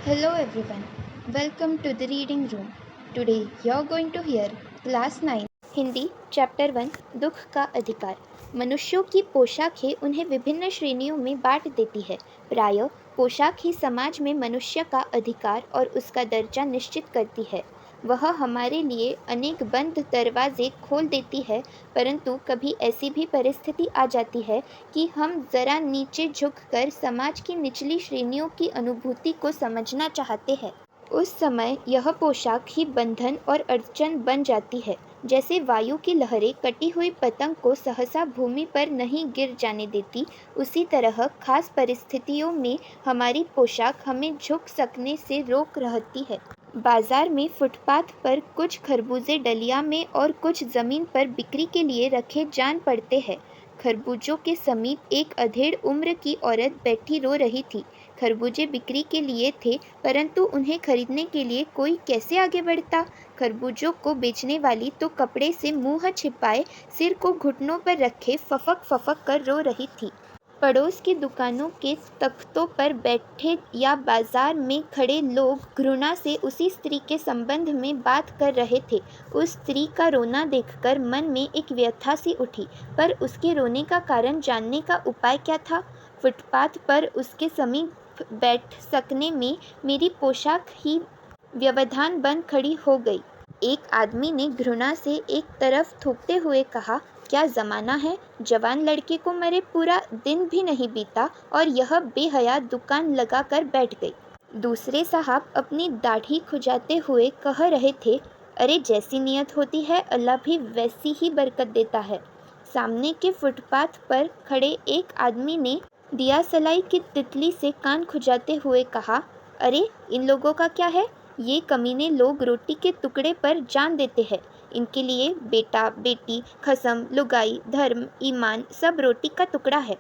Hello everyone, welcome to the reading room. Today you're going to hear Class 9 Hindi chapter 1 दुख का अधिकार। मनुष्यों की पोशाक ही उन्हें विभिन्न श्रेणियों में बांट देती है। प्रायः पोशाक ही समाज में मनुष्य का अधिकार और उसका दर्जा निश्चित करती है। वह हमारे लिए अनेक बंद दरवाजे खोल देती है, परंतु कभी ऐसी भी परिस्थिति आ जाती है कि हम ज़रा नीचे झुककर समाज की निचली श्रेणियों की अनुभूति को समझना चाहते हैं। उस समय यह पोशाक ही बंधन और अड़चन बन जाती है। जैसे वायु की लहरें कटी हुई पतंग को सहसा भूमि पर नहीं गिर जाने देती, उसी तरह खास परिस्थितियों में हमारी पोशाक हमें झुक सकने से रोक रहती है। बाजार में फुटपाथ पर कुछ खरबूजे डलिया में और कुछ जमीन पर बिक्री के लिए रखे जान पड़ते हैं। खरबूजों के समीप एक अधेड़ उम्र की औरत बैठी रो रही थी। खरबूजे बिक्री के लिए थे, परंतु उन्हें खरीदने के लिए कोई कैसे आगे बढ़ता। खरबूजों को बेचने वाली तो कपड़े से मुंह छिपाए सिर को घुटनों पर रखे फफक फफक कर रो रही थी। पड़ोस की दुकानों के तख्तों पर बैठे या बाजार में खड़े लोग घृणा से उसी स्त्री के संबंध में बात कर रहे थे। उस स्त्री का रोना देखकर मन में एक व्यथा सी उठी, पर उसके रोने का कारण जानने का उपाय क्या था। फुटपाथ पर उसके समीप बैठ सकने में मेरी पोशाक ही व्यवधान बन खड़ी हो गई। एक आदमी ने घृणा से एक तरफ थूकते हुए कहा, क्या ज़माना है, जवान लड़के को मरे पूरा दिन भी नहीं बीता और यह बेहया दुकान लगा कर बैठ गई। दूसरे साहब अपनी दाढ़ी खुजाते हुए कह रहे थे, अरे जैसी नियत होती है अल्लाह भी वैसी ही बरकत देता है। सामने के फुटपाथ पर खड़े एक आदमी ने दिया सलाई की तितली से कान खुजाते हुए कहा, अरे इन लोगों का क्या है, ये कमीने लोग रोटी के टुकड़े पर जान देते हैं। इनके लिए बेटा बेटी खसम लुगाई धर्म ईमान सब रोटी का टुकड़ा है।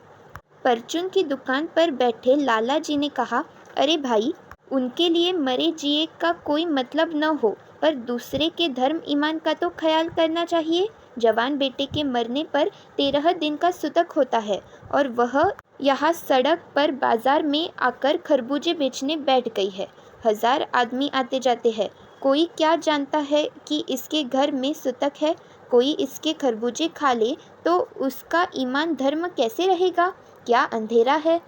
परचून की दुकान पर बैठे लाला जी ने कहा, अरे भाई, उनके लिए मरे जिए का कोई मतलब न हो, पर दूसरे के धर्म ईमान का तो ख्याल करना चाहिए। जवान बेटे के मरने पर 13 दिन का सुतक होता है और वह यहाँ सड़क पर बाजार में आकर खरबूजे बेचने बैठ गई है। 1000 आदमी आते जाते हैं, कोई क्या जानता है कि इसके घर में सुतक है। कोई इसके खरबूजे खा ले तो उसका ईमान धर्म कैसे रहेगा, क्या अंधेरा है।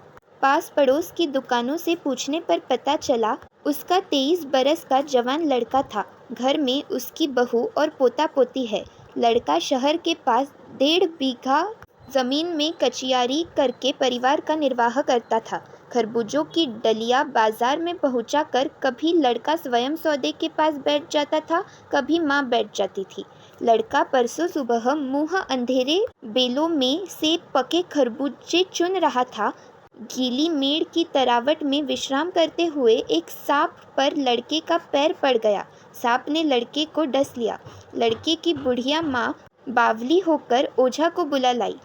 पास पड़ोस की दुकानों से पूछने पर पता चला उसका 23 बरस का जवान लड़का था। घर में उसकी बहू और पोता पोती है। लड़का शहर के पास 1.5 बीघा जमीन में कचियारी करके परिवार का निर्वाह करता था। खरबूजों की डलिया बाजार में पहुंचाकर कभी लड़का स्वयं सौदे के पास बैठ जाता था, कभी माँ बैठ जाती थी। लड़का परसों सुबह मुंह अंधेरे बेलों में से पके खरबूजे चुन रहा था। गीली मेड़ की तरावट में विश्राम करते हुए एक सांप पर लड़के का पैर पड़ गया। सांप ने लड़के को डस लिया। लड़के की बुढ़िया माँ बावली होकर ओझा को बुला लाई।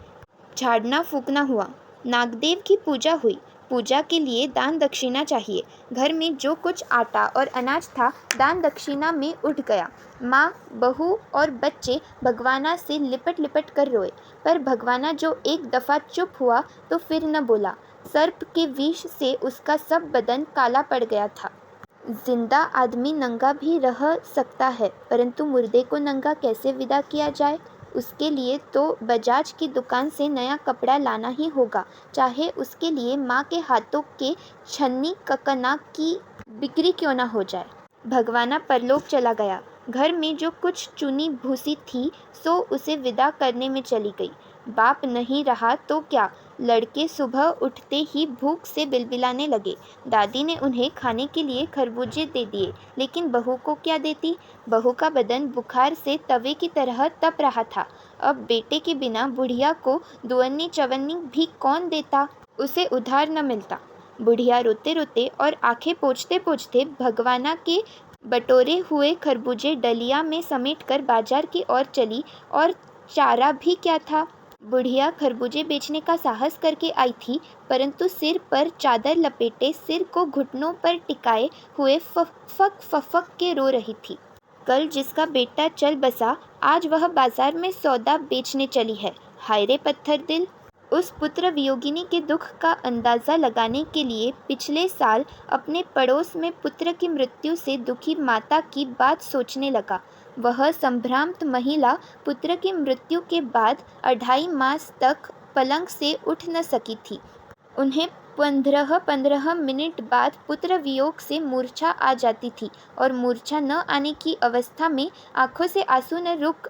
झाड़ना फूकना हुआ। नागदेव की पूजा हुई। पूजा के लिए दान दक्षिणा चाहिए। घर में जो कुछ आटा और अनाज था दान दक्षिणा में उठ गया। माँ बहू और बच्चे भगवाना से लिपट लिपट कर रोए, पर भगवाना जो एक दफ़ा चुप हुआ तो फिर न बोला। सर्प के विष से उसका सब बदन काला पड़ गया था। जिंदा आदमी नंगा भी रह सकता है, परंतु मुर्दे को नंगा कैसे विदा किया जाए। उसके लिए तो बजाज की दुकान से नया कपड़ा लाना ही होगा, चाहे उसके लिए माँ के हाथों के छन्नी ककना की बिक्री क्यों ना हो जाए। भगवाना परलोक चला गया। घर में जो कुछ चुनी भूसी थी सो उसे विदा करने में चली गई। बाप नहीं रहा तो क्या, लड़के सुबह उठते ही भूख से बिलबिलाने लगे। दादी ने उन्हें खाने के लिए खरबूजे दे दिए, लेकिन बहू को क्या देती। बहू का बदन बुखार से तवे की तरह तप रहा था। अब बेटे के बिना बुढ़िया को दुअन्नी चवन्नी भी कौन देता, उसे उधार न मिलता। बुढ़िया रोते रोते और आंखें पोंछते पोंछते भगवाना के बटोरे हुए खरबूजे डलिया में समेटकर बाजार की ओर चली, और चारा भी क्या था। बुढ़िया खरबूजे बेचने का साहस करके आई थी, परंतु सिर पर चादर लपेटे सिर को घुटनों पर टिकाए हुए फफक फफक के रो रही थी। कल जिसका बेटा चल बसा, आज वह बाजार में सौदा बेचने चली है। हाय रे पत्थर दिल। उस पुत्र वियोगिनी के दुख का अंदाज़ा लगाने के लिए पिछले साल अपने पड़ोस में पुत्र की मृत्यु से दुखी माता की बात सोचने लगा। वह संभ्रांत महिला पुत्र की मृत्यु के बाद 2.5 मास तक पलंग से उठ न सकी थी। उन्हें 15 मिनट बाद पुत्र वियोग से मूर्छा आ जाती थी और मूर्छा न आने की अवस्था में आंखों से आंसू न रुक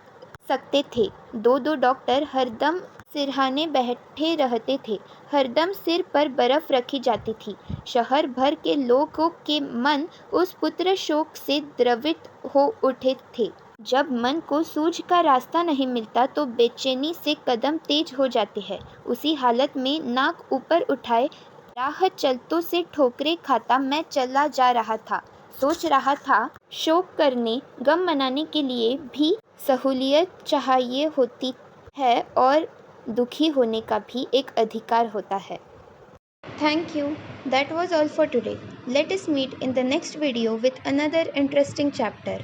सकते थे। दो डॉक्टर हरदम सिरहाने बैठे रहते थे। हरदम सिर पर बर्फ रखी जाती थी। शहर भर के लोगों के मन उस पुत्र शोक से द्रवित हो उठे थे। जब मन को सूझ का रास्ता नहीं मिलता तो बेचैनी से कदम तेज हो जाते हैं। उसी हालत में नाक ऊपर उठाए राह चलतों से ठोकरें खाता मैं चला जा रहा था। सोच रहा था, शोक करने, गम मनाने के लिए भी सहूलियत चाहिए होती है और दुखी होने का भी एक अधिकार होता है। Thank you. That was all for today. Let us meet in the next video with another interesting chapter.